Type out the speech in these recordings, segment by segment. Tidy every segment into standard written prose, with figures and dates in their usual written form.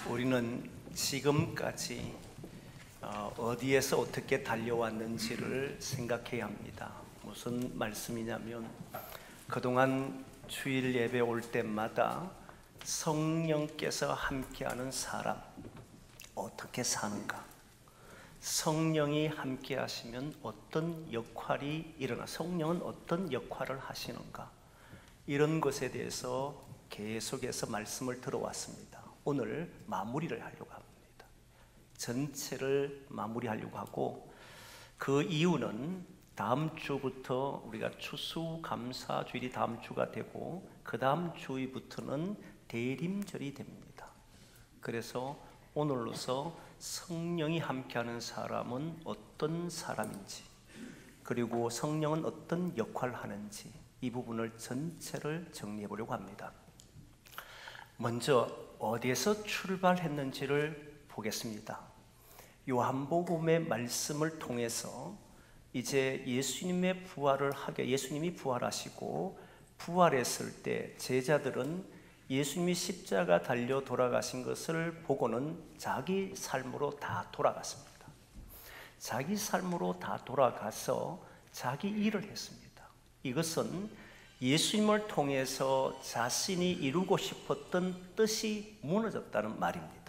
우리는 지금까지 어디에서 어떻게 달려왔는지를 생각해야 합니다. 무슨 말씀이냐면 그동안 주일 예배 올 때마다 성령께서 함께하는 사람 어떻게 사는가, 성령이 함께 하시면 어떤 역할이 일어나, 성령은 어떤 역할을 하시는가, 이런 것에 대해서 계속해서 말씀을 들어왔습니다. 오늘 마무리를 하려고 합니다. 전체를 마무리하려고 하고, 그 이유는 다음 주부터 우리가 추수감사주일이 다음 주가 되고 그 다음 주부터는 대림절이 됩니다. 그래서 오늘로서 성령이 함께하는 사람은 어떤 사람인지, 그리고 성령은 어떤 역할을 하는지, 이 부분을 전체를 정리해 보려고 합니다. 먼저 어디에서 출발했는지를 보겠습니다. 요한복음의 말씀을 통해서 이제 예수님의 부활을 하게, 예수님이 부활하시고 부활했을 때 제자들은 예수님이 십자가 달려 돌아가신 것을 보고는 자기 삶으로 다 돌아갔습니다. 자기 삶으로 다 돌아가서 자기 일을 했습니다. 이것은 예수님을 통해서 자신이 이루고 싶었던 뜻이 무너졌다는 말입니다.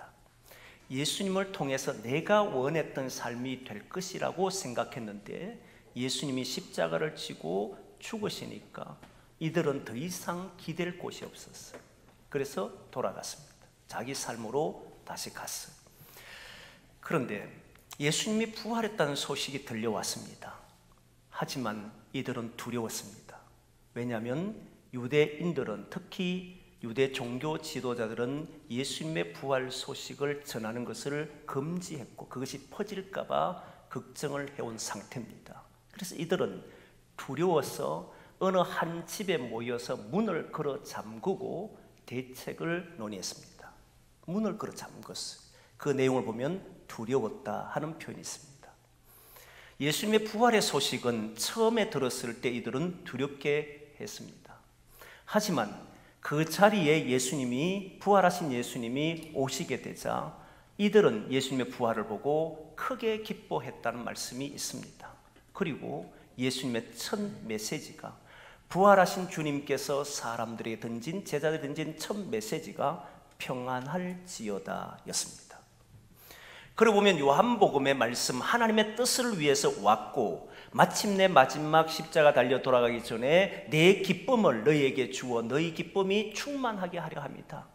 예수님을 통해서 내가 원했던 삶이 될 것이라고 생각했는데 예수님이 십자가를 지고 죽으시니까 이들은 더 이상 기댈 곳이 없었어요. 그래서 돌아갔습니다. 자기 삶으로 다시 갔어요. 그런데 예수님이 부활했다는 소식이 들려왔습니다. 하지만 이들은 두려웠습니다. 왜냐하면 유대인들은, 특히 유대 종교 지도자들은 예수님의 부활 소식을 전하는 것을 금지했고 그것이 퍼질까 봐 걱정을 해온 상태입니다. 그래서 이들은 두려워서 어느 한 집에 모여서 문을 걸어 잠그고 대책을 논의했습니다. 문을 걸어 잠궜어요. 그 내용을 보면 두려웠다 하는 표현이 있습니다. 예수님의 부활의 소식은 처음에 들었을 때 이들은 두렵게 했습니다. 하지만 그 자리에 예수님이, 부활하신 예수님이 오시게 되자 이들은 예수님의 부활을 보고 크게 기뻐했다는 말씀이 있습니다. 그리고 예수님의 첫 메시지가, 부활하신 주님께서 사람들에게 던진, 제자들이 던진 첫 메시지가 평안할지어다 였습니다. 그러고 보면 요한복음의 말씀, 하나님의 뜻을 위해서 왔고 마침내 마지막 십자가 달려 돌아가기 전에 내 기쁨을 너희에게 주어 너희 기쁨이 충만하게 하려 합니다.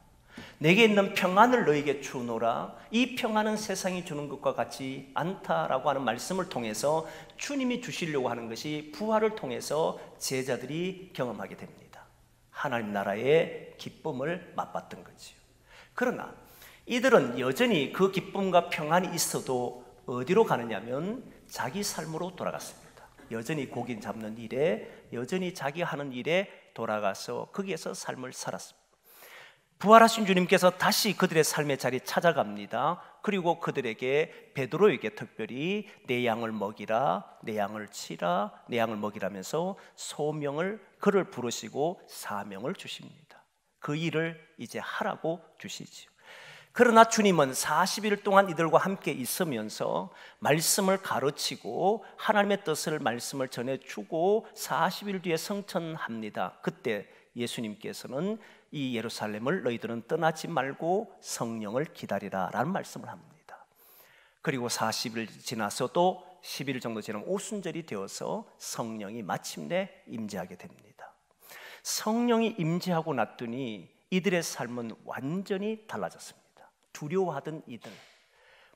내게 있는 평안을 너희에게 주노라. 이 평안은 세상이 주는 것과 같지 않다라고 하는 말씀을 통해서 주님이 주시려고 하는 것이 부활을 통해서 제자들이 경험하게 됩니다. 하나님 나라의 기쁨을 맛봤던 거지요. 그러나 이들은 여전히 그 기쁨과 평안이 있어도 어디로 가느냐면 자기 삶으로 돌아갔습니다. 여전히 고기 잡는 일에, 여전히 자기 하는 일에 돌아가서 거기에서 삶을 살았습니다. 부활하신 주님께서 다시 그들의 삶의 자리에 찾아갑니다. 그리고 그들에게, 베드로에게 특별히 내 양을 먹이라, 내 양을 치라, 내 양을 먹이라면서 소명을, 그를 부르시고 사명을 주십니다. 그 일을 이제 하라고 주시지요. 그러나 주님은 40일 동안 이들과 함께 있으면서 말씀을 가르치고 하나님의 뜻을, 말씀을 전해주고 40일 뒤에 성천합니다. 그때 예수님께서는 이 예루살렘을 너희들은 떠나지 말고 성령을 기다리라 라는 말씀을 합니다. 그리고 40일 지나서 또 10일 정도 지나면 오순절이 되어서 성령이 마침내 임재하게 됩니다. 성령이 임재하고 났더니 이들의 삶은 완전히 달라졌습니다. 두려워하던 이들,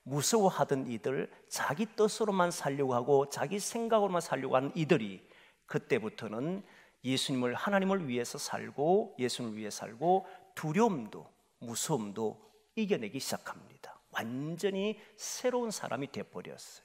무서워하던 이들, 자기 뜻으로만 살려고 하고 자기 생각으로만 살려고 하는 이들이 그때부터는 예수님을, 하나님을 위해서 살고 예수님을 위해 살고 두려움도 무서움도 이겨내기 시작합니다. 완전히 새로운 사람이 되어버렸어요.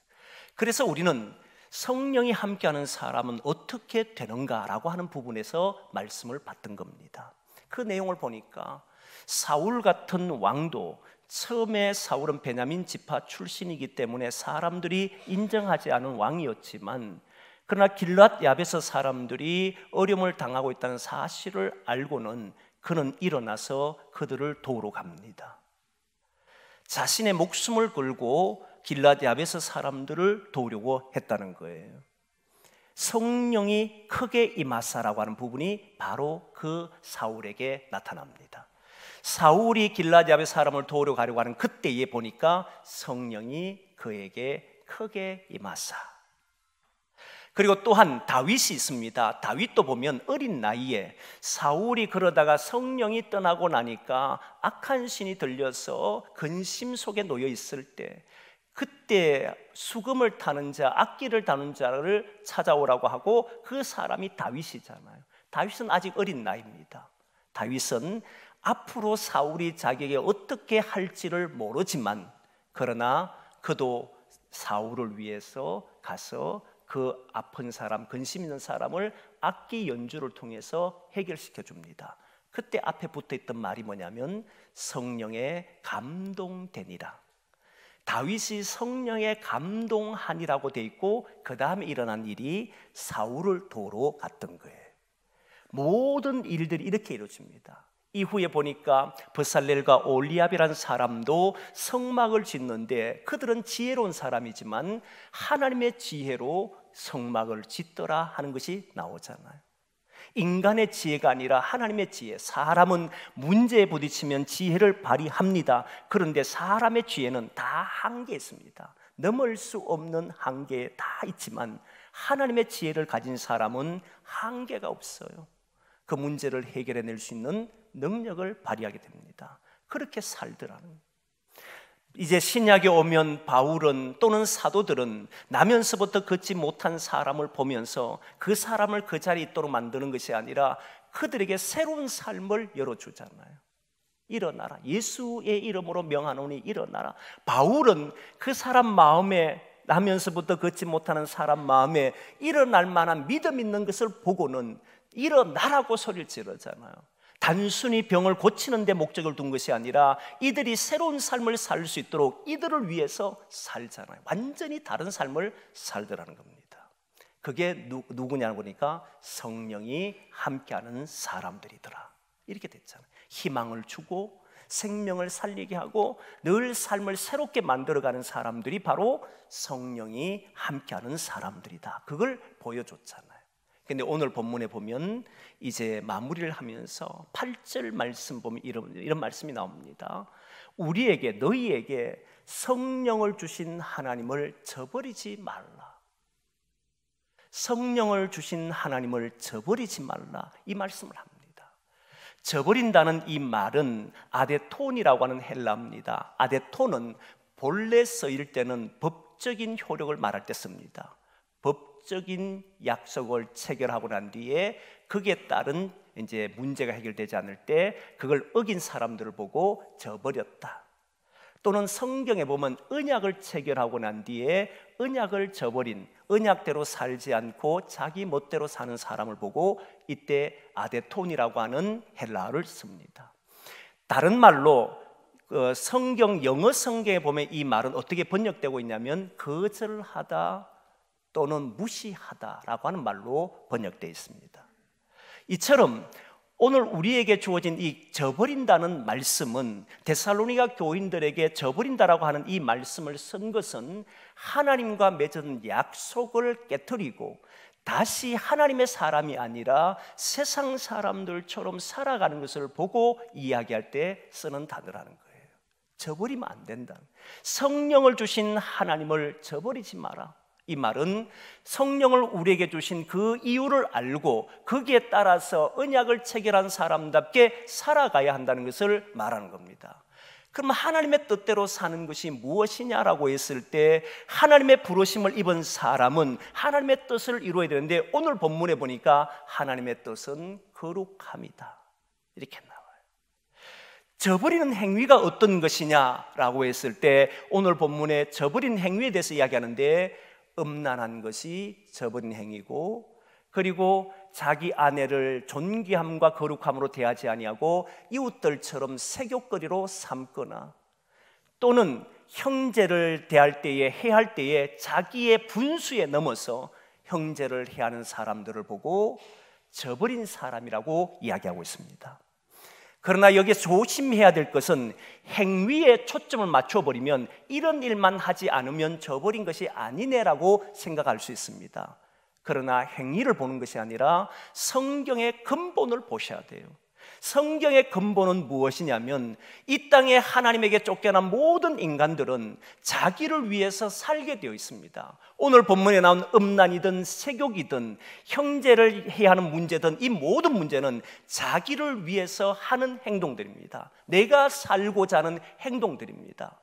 그래서 우리는 성령이 함께하는 사람은 어떻게 되는가라고 하는 부분에서 말씀을 받던 겁니다. 그 내용을 보니까 사울 같은 왕도, 처음에 사울은 베냐민 지파 출신이기 때문에 사람들이 인정하지 않은 왕이었지만, 그러나 길앗 야베스 사람들이 어려움을 당하고 있다는 사실을 알고는 그는 일어나서 그들을 도우러 갑니다. 자신의 목숨을 걸고 길라디압에서 사람들을 도우려고 했다는 거예요. 성령이 크게 임하사라고 하는 부분이 바로 그 사울에게 나타납니다. 사울이 길라디압의 사람을 도우러 가려고 하는 그때에 보니까 성령이 그에게 크게 임하사. 그리고 또한 다윗이 있습니다. 다윗도 보면 어린 나이에 사울이 그러다가 성령이 떠나고 나니까 악한 신이 들려서 근심 속에 놓여 있을 때, 그때 수금을 타는 자, 악기를 다루는 자를 찾아오라고 하고 그 사람이 다윗이잖아요. 다윗은 아직 어린 나이입니다. 다윗은 앞으로 사울이 자기에게 어떻게 할지를 모르지만, 그러나 그도 사울을 위해서 가서 그 아픈 사람, 근심 있는 사람을 악기 연주를 통해서 해결시켜 줍니다. 그때 앞에 붙어있던 말이 뭐냐면 성령에 감동되니라. 다윗이 성령에 감동하니라고 돼 있고 그 다음에 일어난 일이 사울을 도우러 갔던 거예요. 모든 일들이 이렇게 이루어집니다. 이후에 보니까 브살렐과 올리압이라는 사람도 성막을 짓는데 그들은 지혜로운 사람이지만 하나님의 지혜로 성막을 짓더라 하는 것이 나오잖아요. 인간의 지혜가 아니라 하나님의 지혜. 사람은 문제에 부딪히면 지혜를 발휘합니다. 그런데 사람의 지혜는 다 한계 있습니다. 넘을 수 없는 한계 다 있지만 하나님의 지혜를 가진 사람은 한계가 없어요. 그 문제를 해결해낼 수 있는 능력을 발휘하게 됩니다. 그렇게 살더라는. 이제 신약에 오면 바울은 또는 사도들은 나면서부터 걷지 못한 사람을 보면서 그 사람을 그 자리에 있도록 만드는 것이 아니라 그들에게 새로운 삶을 열어주잖아요. 일어나라, 예수의 이름으로 명하노니 일어나라. 바울은 그 사람 마음에, 나면서부터 걷지 못하는 사람 마음에 일어날 만한 믿음 있는 것을 보고는 일어나라고 소리를 지르잖아요. 단순히 병을 고치는 데 목적을 둔 것이 아니라 이들이 새로운 삶을 살 수 있도록 이들을 위해서 살잖아요. 완전히 다른 삶을 살더라는 겁니다. 그게 누구냐 보니까 성령이 함께하는 사람들이더라. 이렇게 됐잖아요. 희망을 주고 생명을 살리게 하고 늘 삶을 새롭게 만들어가는 사람들이 바로 성령이 함께하는 사람들이다. 그걸 보여줬잖아요. 근데 오늘 본문에 보면 이제 마무리를 하면서 8절 말씀 보면 이런 말씀이 나옵니다. 우리에게, 너희에게 성령을 주신 하나님을 저버리지 말라. 성령을 주신 하나님을 저버리지 말라. 이 말씀을 합니다. 저버린다는 이 말은 아데톤이라고 하는 헬라어입니다. 아데톤은 본래 쓰일 때는 법적인 효력을 말할 때 씁니다. 법적인 약속을 체결하고 난 뒤에 거기에 따른 이제 문제가 해결되지 않을 때 그걸 어긴 사람들을 보고 저버렸다. 또는 성경에 보면 언약을 체결하고 난 뒤에 언약을 저버린, 언약대로 살지 않고 자기 멋대로 사는 사람을 보고 이때 아데톤이라고 하는 헬라어를 씁니다. 다른 말로 성경, 영어 성경에 보면 이 말은 어떻게 번역되고 있냐면 거절하다 또는 무시하다라고 하는 말로 번역되어 있습니다. 이처럼 오늘 우리에게 주어진 이 저버린다는 말씀은 데살로니가 교인들에게 저버린다라고 하는 이 말씀을 쓴 것은 하나님과 맺은 약속을 깨트리고 다시 하나님의 사람이 아니라 세상 사람들처럼 살아가는 것을 보고 이야기할 때 쓰는 단어라는 거예요. 저버리면 안 된다. 성령을 주신 하나님을 저버리지 마라. 이 말은 성령을 우리에게 주신 그 이유를 알고 거기에 따라서 언약을 체결한 사람답게 살아가야 한다는 것을 말하는 겁니다. 그럼 하나님의 뜻대로 사는 것이 무엇이냐라고 했을 때 하나님의 부르심을 입은 사람은 하나님의 뜻을 이루어야 되는데 오늘 본문에 보니까 하나님의 뜻은 거룩함이다. 이렇게 나와요. 저버리는 행위가 어떤 것이냐라고 했을 때 오늘 본문에 저버린 행위에 대해서 이야기하는데 음란한 것이 저버린 행위고 그리고 자기 아내를 존귀함과 거룩함으로 대하지 아니하고 이웃들처럼 세교거리로 삼거나 또는 형제를 대할 때에 해할 때에 자기의 분수에 넘어서 형제를 해하는 사람들을 보고 저버린 사람이라고 이야기하고 있습니다. 그러나 여기에 조심해야 될 것은 행위에 초점을 맞춰버리면 이런 일만 하지 않으면 저버린 것이 아니네라고 생각할 수 있습니다. 그러나 행위를 보는 것이 아니라 성경의 근본을 보셔야 돼요. 성경의 근본은 무엇이냐면 이 땅에 하나님에게 쫓겨난 모든 인간들은 자기를 위해서 살게 되어 있습니다. 오늘 본문에 나온 음란이든 세욕이든 형제를 해야 하는 문제든 이 모든 문제는 자기를 위해서 하는 행동들입니다. 내가 살고자 하는 행동들입니다.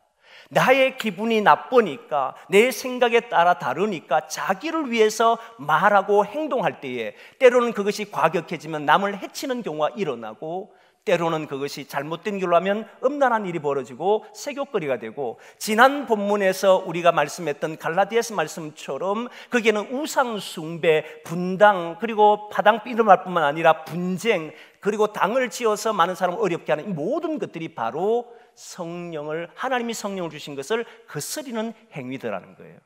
나의 기분이 나쁘니까, 내 생각에 따라 다르니까 자기를 위해서 말하고 행동할 때에 때로는 그것이 과격해지면 남을 해치는 경우가 일어나고, 때로는 그것이 잘못된 길로 하면 음란한 일이 벌어지고 세욕거리가 되고, 지난 본문에서 우리가 말씀했던 갈라디아서 말씀처럼 거기에는 우상 숭배, 분당, 그리고 파당 이름할 뿐만 아니라 분쟁, 그리고 당을 지어서 많은 사람을 어렵게 하는 이 모든 것들이 바로 하나님이 성령을 주신 것을 거스리는 행위들라는 거예요.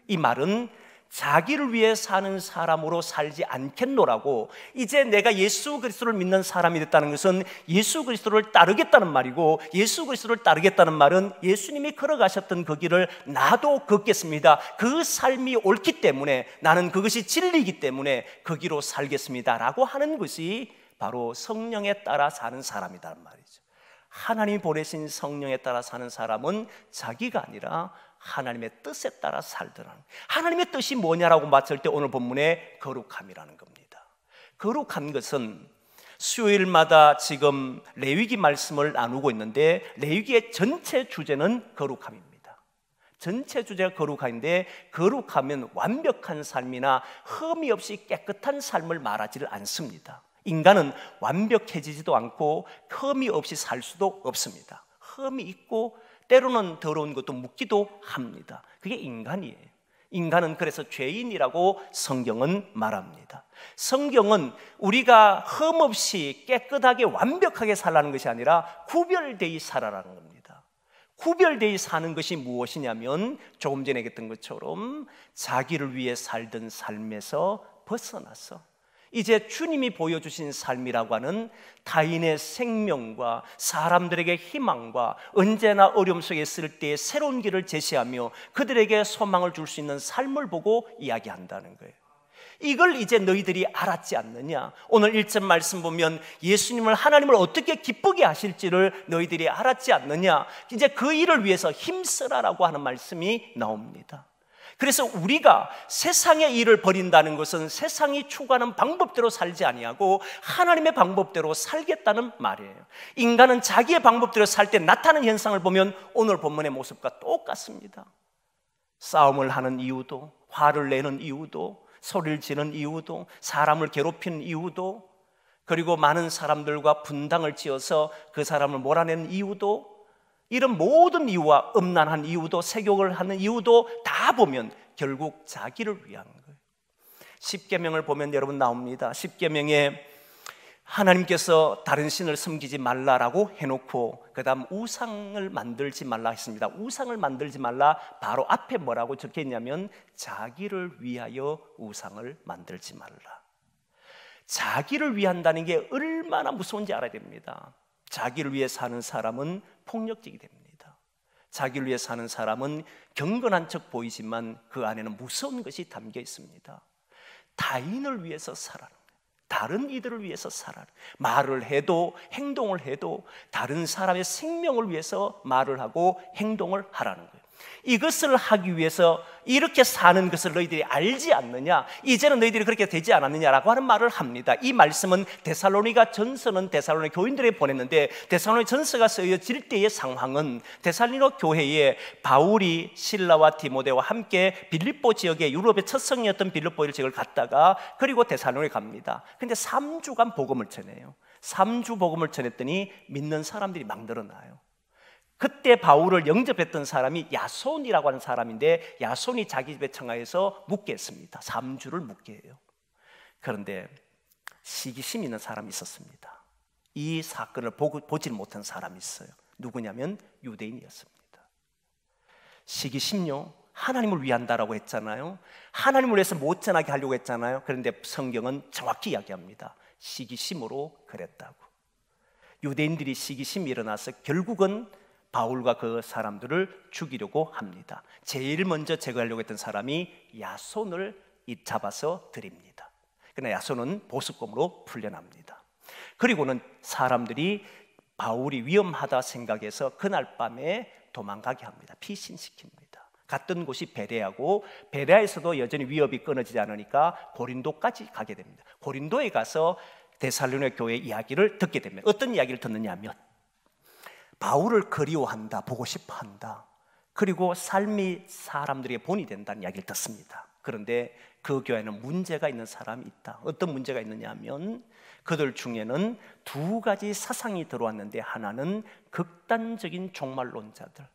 이 말은 자기를 위해 사는 사람으로 살지 않겠노라고, 이제 내가 예수 그리스도를 믿는 사람이 됐다는 것은 예수 그리스도를 따르겠다는 말이고, 예수 그리스도를 따르겠다는 말은 예수님이 걸어가셨던 그 길을 나도 걷겠습니다. 그 삶이 옳기 때문에, 나는 그것이 진리이기 때문에 그 길로 살겠습니다 라고 하는 것이 바로 성령에 따라 사는 사람이란 말이죠. 하나님이 보내신 성령에 따라 사는 사람은 자기가 아니라 하나님의 뜻에 따라 살더라는, 하나님의 뜻이 뭐냐라고 봤을 때 오늘 본문의 거룩함이라는 겁니다. 거룩한 것은 수요일마다 지금 레위기 말씀을 나누고 있는데, 레위기의 전체 주제는 거룩함입니다. 전체 주제가 거룩함인데, 거룩하면 완벽한 삶이나 흠이 없이 깨끗한 삶을 말하지를 않습니다. 인간은 완벽해지지도 않고 흠이 없이 살 수도 없습니다. 흠이 있고 때로는 더러운 것도 묻기도 합니다. 그게 인간이에요. 인간은 그래서 죄인이라고 성경은 말합니다. 성경은 우리가 흠 없이 깨끗하게 완벽하게 살라는 것이 아니라 구별되이 살아라는 겁니다. 구별되이 사는 것이 무엇이냐면, 조금 전에 얘기했던 것처럼 자기를 위해 살던 삶에서 벗어나서 이제 주님이 보여주신 삶이라고 하는 타인의 생명과 사람들에게 희망과 언제나 어려움 속에 있을 때의 새로운 길을 제시하며 그들에게 소망을 줄 수 있는 삶을 보고 이야기한다는 거예요. 이걸 이제 너희들이 알았지 않느냐? 오늘 1절 말씀 보면 예수님을, 하나님을 어떻게 기쁘게 하실지를 너희들이 알았지 않느냐? 이제 그 일을 위해서 힘쓰라라고 하는 말씀이 나옵니다. 그래서 우리가 세상의 일을 버린다는 것은 세상이 추구하는 방법대로 살지 아니하고 하나님의 방법대로 살겠다는 말이에요. 인간은 자기의 방법대로 살 때 나타나는 현상을 보면 오늘 본문의 모습과 똑같습니다. 싸움을 하는 이유도, 화를 내는 이유도, 소리를 지르는 이유도, 사람을 괴롭히는 이유도, 그리고 많은 사람들과 분당을 지어서 그 사람을 몰아내는 이유도, 이런 모든 이유와 음란한 이유도, 세욕을 하는 이유도 다 보면 결국 자기를 위한 거예요. 십계명을 보면 여러분 나옵니다. 십계명에 하나님께서 다른 신을 섬기지 말라라고 해놓고 그 다음 우상을 만들지 말라 했습니다. 우상을 만들지 말라 바로 앞에 뭐라고 적혀있냐면 자기를 위하여 우상을 만들지 말라. 자기를 위한다는 게 얼마나 무서운지 알아야 됩니다. 자기를 위해 사는 사람은 폭력적이 됩니다. 자기를 위해 사는 사람은 경건한 척 보이지만 그 안에는 무서운 것이 담겨 있습니다. 타인을 위해서 살아라. 다른 이들을 위해서 살아라. 말을 해도 행동을 해도 다른 사람의 생명을 위해서 말을 하고 행동을 하라는 거예요. 이것을 하기 위해서 이렇게 사는 것을 너희들이 알지 않느냐? 이제는 너희들이 그렇게 되지 않았느냐라고 하는 말을 합니다. 이 말씀은 데살로니가 전서는 데살로니 교인들에게 보냈는데, 데살로니 전서가 쓰여질 때의 상황은 데살로니 교회에 바울이 신라와 디모데와 함께 빌립보 지역에 유럽의 첫 성이었던 빌립보 지역을 갔다가 그리고 데살로니 갑니다. 근데 3주간 복음을 전해요. 3주 복음을 전했더니 믿는 사람들이 막 늘어나요. 그때 바울을 영접했던 사람이 야손이라고 하는 사람인데, 야손이 자기 집에 청하여서 묵게 했습니다. 3주를 묵게 해요. 그런데 시기심 있는 사람이 있었습니다. 이 사건을 보질 못한 사람이 있어요. 누구냐면 유대인이었습니다. 시기심요, 하나님을 위한다라고 했잖아요. 하나님을 위해서 못 전하게 하려고 했잖아요. 그런데 성경은 정확히 이야기합니다. 시기심으로 그랬다고. 유대인들이 시기심이 일어나서 결국은 바울과 그 사람들을 죽이려고 합니다. 제일 먼저 제거하려고 했던 사람이 야손을 잡아서 드립니다. 그러나 야손은 보석검으로 풀려납니다. 그리고는 사람들이 바울이 위험하다 생각해서 그날 밤에 도망가게 합니다. 피신시킵니다. 갔던 곳이 베레아고, 베레아에서도 여전히 위협이 끊어지지 않으니까 고린도까지 가게 됩니다. 고린도에 가서 데살로니가 교회 이야기를 듣게 됩니다. 어떤 이야기를 듣느냐 하면 바울을 그리워한다, 보고 싶어한다, 그리고 삶이 사람들에게 본이 된다는 이야기를 듣습니다. 그런데 그 교회는 문제가 있는 사람이 있다. 어떤 문제가 있느냐 하면 그들 중에는 두 가지 사상이 들어왔는데, 하나는 극단적인 종말론자들,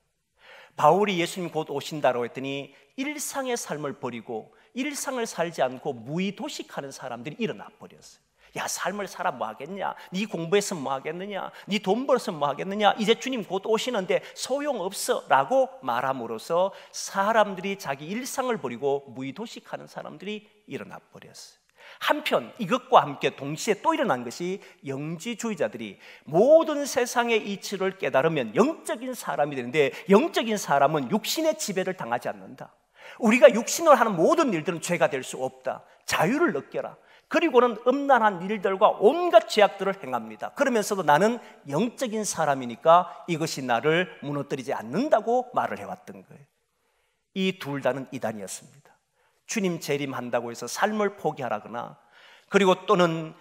바울이 예수님 곧 오신다고 했더니 일상의 삶을 버리고 일상을 살지 않고 무의도식하는 사람들이 일어나 버렸어요. 야, 삶을 살아 뭐 하겠냐? 네 공부해서 뭐 하겠느냐? 네 돈 벌어서 뭐 하겠느냐? 이제 주님 곧 오시는데 소용없어 라고 말함으로써 사람들이 자기 일상을 버리고 무의도식하는 사람들이 일어나 버렸어요. 한편 이것과 함께 동시에 또 일어난 것이 영지주의자들이 모든 세상의 이치를 깨달으면 영적인 사람이 되는데, 영적인 사람은 육신의 지배를 당하지 않는다. 우리가 육신으로 하는 모든 일들은 죄가 될 수 없다. 자유를 느껴라. 그리고는 음란한 일들과 온갖 죄악들을 행합니다. 그러면서도 나는 영적인 사람이니까 이것이 나를 무너뜨리지 않는다고 말을 해왔던 거예요. 이 둘 다는 이단이었습니다. 주님 재림한다고 해서 삶을 포기하라거나, 그리고 또는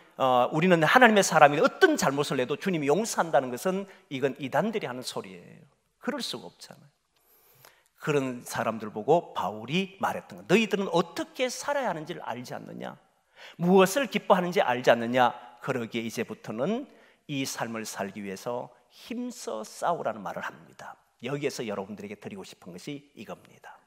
우리는 하나님의 사람이 어떤 잘못을 해도 주님이 용서한다는 것은 이건 이단들이 하는 소리예요. 그럴 수가 없잖아요. 그런 사람들 보고 바울이 말했던 것, 너희들은 어떻게 살아야 하는지를 알지 않느냐? 무엇을 기뻐하는지 알지 않느냐? 그러기에 이제부터는 이 삶을 살기 위해서 힘써 싸우라는 말을 합니다. 여기에서 여러분들에게 드리고 싶은 것이 이겁니다.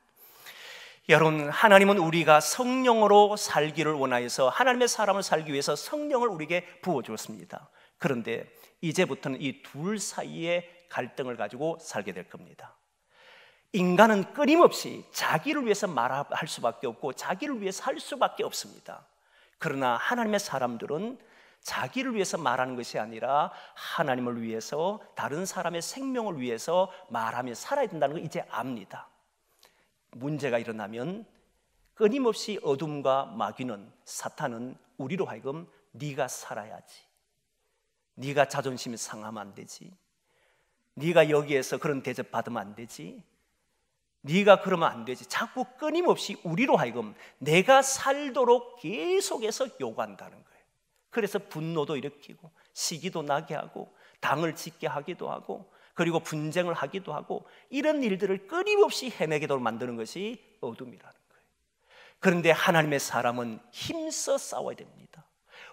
여러분, 하나님은 우리가 성령으로 살기를 원하여서 하나님의 사람을 살기 위해서 성령을 우리에게 부어주었습니다. 그런데 이제부터는 이 둘 사이의 갈등을 가지고 살게 될 겁니다. 인간은 끊임없이 자기를 위해서 말할 수밖에 없고 자기를 위해서 할 수밖에 없습니다. 그러나 하나님의 사람들은 자기를 위해서 말하는 것이 아니라 하나님을 위해서, 다른 사람의 생명을 위해서 말하며 살아야 된다는 걸 이제 압니다. 문제가 일어나면 끊임없이 어둠과 마귀는, 사탄은 우리로 하여금 네가 살아야지, 네가 자존심이 상하면 안 되지, 네가 여기에서 그런 대접 받으면 안 되지, 네가 그러면 안 되지, 자꾸 끊임없이 우리로 하여금 내가 살도록 계속해서 요구한다는 거예요. 그래서 분노도 일으키고 시기도 나게 하고 당을 짓게 하기도 하고, 그리고 분쟁을 하기도 하고, 이런 일들을 끊임없이 해내게 만드는 것이 어둠이라는 거예요. 그런데 하나님의 사람은 힘써 싸워야 됩니다.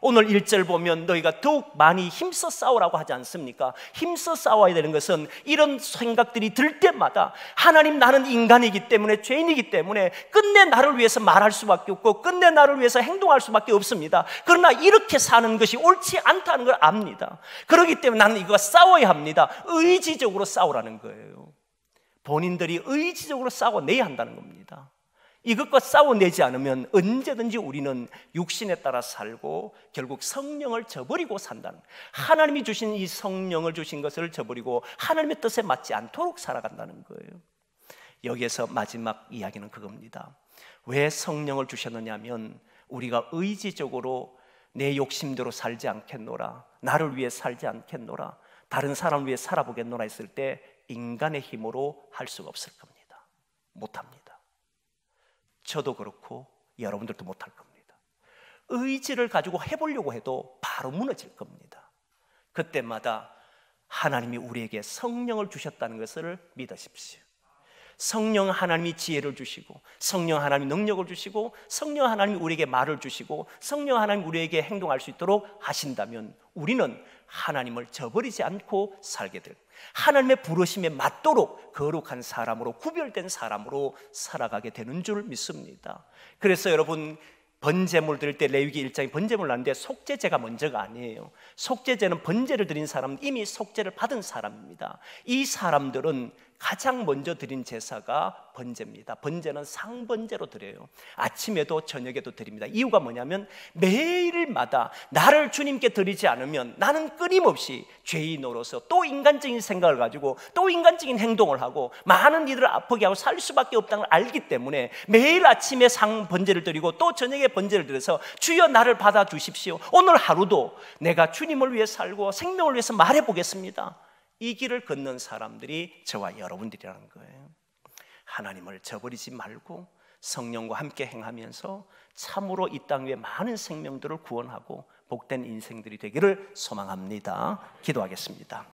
오늘 1절 보면 너희가 더욱 많이 힘써 싸우라고 하지 않습니까? 힘써 싸워야 되는 것은 이런 생각들이 들 때마다 하나님, 나는 인간이기 때문에, 죄인이기 때문에 끝내 나를 위해서 말할 수밖에 없고 끝내 나를 위해서 행동할 수밖에 없습니다. 그러나 이렇게 사는 것이 옳지 않다는 걸 압니다. 그렇기 때문에 나는 이거와 싸워야 합니다. 의지적으로 싸우라는 거예요. 본인들이 의지적으로 싸워내야 한다는 겁니다. 이것과 싸워내지 않으면 언제든지 우리는 육신에 따라 살고 결국 성령을 저버리고 산다는, 하나님이 주신 이 성령을 주신 것을 저버리고 하나님의 뜻에 맞지 않도록 살아간다는 거예요. 여기에서 마지막 이야기는 그겁니다. 왜 성령을 주셨느냐 하면 우리가 의지적으로 내 욕심대로 살지 않겠노라, 나를 위해 살지 않겠노라, 다른 사람을 위해 살아보겠노라 했을 때 인간의 힘으로 할 수가 없을 겁니다. 못합니다. 저도 그렇고 여러분들도 못할 겁니다. 의지를 가지고 해보려고 해도 바로 무너질 겁니다. 그때마다 하나님이 우리에게 성령을 주셨다는 것을 믿으십시오. 성령 하나님이 지혜를 주시고, 성령 하나님이 능력을 주시고, 성령 하나님이 우리에게 말을 주시고, 성령 하나님이 우리에게 행동할 수 있도록 하신다면 우리는 하나님을 저버리지 않고 살게 될, 하나님의 부르심에 맞도록 거룩한 사람으로, 구별된 사람으로 살아가게 되는 줄 믿습니다. 그래서 여러분, 번제물 드릴 때 레위기 1장에 번제물 나는데 속죄제가 먼저가 아니에요. 속죄제는 번제를 드린 사람은 이미 속죄를 받은 사람입니다. 이 사람들은 가장 먼저 드린 제사가 번제입니다. 번제는 상번제로 드려요. 아침에도 저녁에도 드립니다. 이유가 뭐냐면 매일마다 나를 주님께 드리지 않으면 나는 끊임없이 죄인으로서 또 인간적인 생각을 가지고 또 인간적인 행동을 하고 많은 이들을 아프게 하고 살 수밖에 없다는 걸 알기 때문에 매일 아침에 번제를 드리고 또 저녁에 번제를 드려서 주여 나를 받아주십시오. 오늘 하루도 내가 주님을 위해 살고 생명을 위해서 말해보겠습니다. 이 길을 걷는 사람들이 저와 여러분들이라는 거예요. 하나님을 저버리지 말고 성령과 함께 행하면서 참으로 이 땅 위에 많은 생명들을 구원하고 복된 인생들이 되기를 소망합니다. 기도하겠습니다.